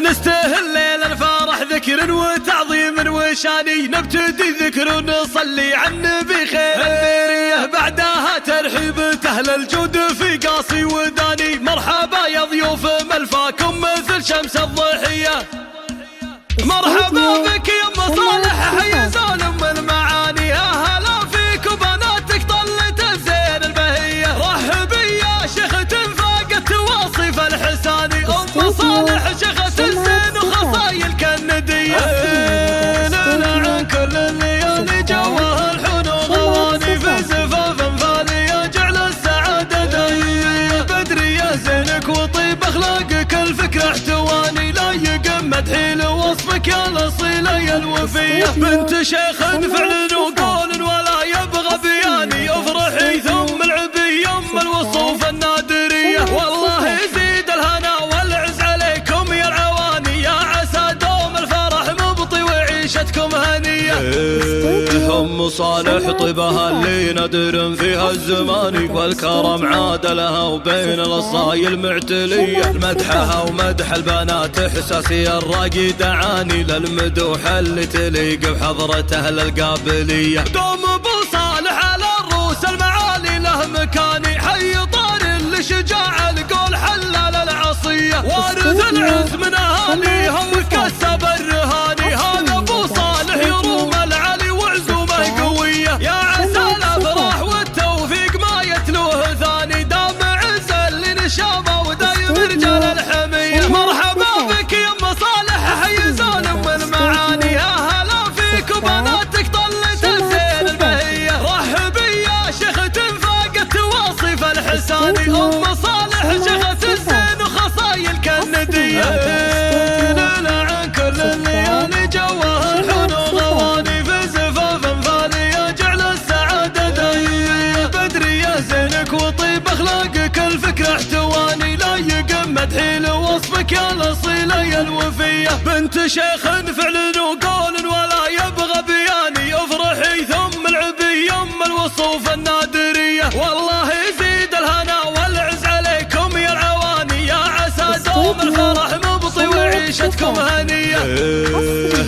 نستهل ليل الفرح ذكر وتعظيم وشاني، نبتدي ذكر ونصلي على النبي خير البرية، بعدها ترحيب أهل الجود في قاصي وداني، مرحبا يا ضيوف ملفاكم مثل شمس الضحية، مرحبا بك يا ام صالح حي زول ام المعاني، اهلا فيك وبناتك طلت الزين البهيه، رحبي يا شيخة فاقت واصف الحساني، ام صالح شيخة الزين وخصايل كالنديه، نلعن كل الليالي جوها الحنو غواني، في زفاف انفاليه جعل السعاده داييه، بدري يا زينك وطيب اخلاقك الفكره احتواني، لا يقم مدحي وصفك يا الأصيلة يا الوفية، بنت شيخ فعل وقول ولا يبغى بياني، افرحي ثم العبي يم الوصوف النادرية، والله يزيد الهنا والعز عليكم يا العواني، يا عسى دوم الفرح مبطي وعيشتكم هنية، ام صالح طيبها اللي نادر فيها الزمان، والكرم عاد لها وبين الاصايل معتليه، مدحها ومدح البنات احساسي الراقي دعاني، للمدوح اللي تليق بحضرة اهل القابليه، دوم ابو صالح على الروس المعالي له مكاني، حي طار لشجاع القول حلال العصيه، وارث العز من اهاليها وكسب الرهاني، هذا ابو صالح يروم العلي وعزومه قويه، يا عسى الافراح والتوفيق ما يتلوه ثاني، دام عز اللي نشامه ودايم رجال الحميه، مرحبا بك يا ام صالح حي زول ام المعاني، اهلا فيك وبناتك طلت الزين البهيه، رحبي يا شيخة فاقت واصف الحساني، ام صالح شيخة الزين وخصايل كالنديه، نلعن كل الليالي جوها الحنو غواني، في زفاف انفاليه جعل السعاده داييه، بدري يا زينك وطيب اخلاقك الفكره احتواني، لا يقم مدحي وصفك يا الاصيله يا الوفيه، بنت شيخ فعل وقول ولا يبغى بياني، افرحي ثم العبي يم الوصوف النادريه، والله يزيد الهنا والعز عليكم يا العواني، يا عسى دوم الفرح مبطي وعيشتكم هنيه،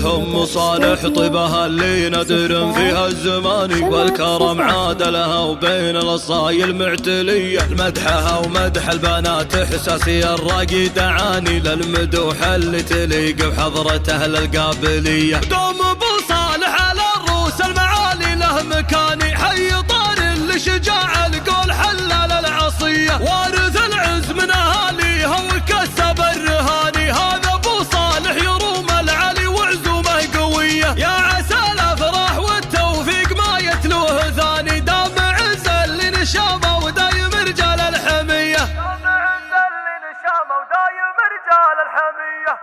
ام صالح طيبها اللي نادر فيها الزمان، والكرم عاد لها وبين الاصايل معتليه، مدحها ومدح البنات احساسي الراقي دعاني، للمدوح اللي تليق بحضرة اهل القابليه، دوم ابو صالح على الروس المعالي له مكاني، حي طار لشجاع القول حلال العصيه، وارث العز من اهاليها وكسب الرهاني، هذا ابو صالح يروم العلي وعزومه قويه، يا عسى الافراح والتوفيق ما يتلوه ثاني، دام عز اللي نشامه ودايم رجال الحميه، دام عز اللي نشامه ودايم رجال الحميه.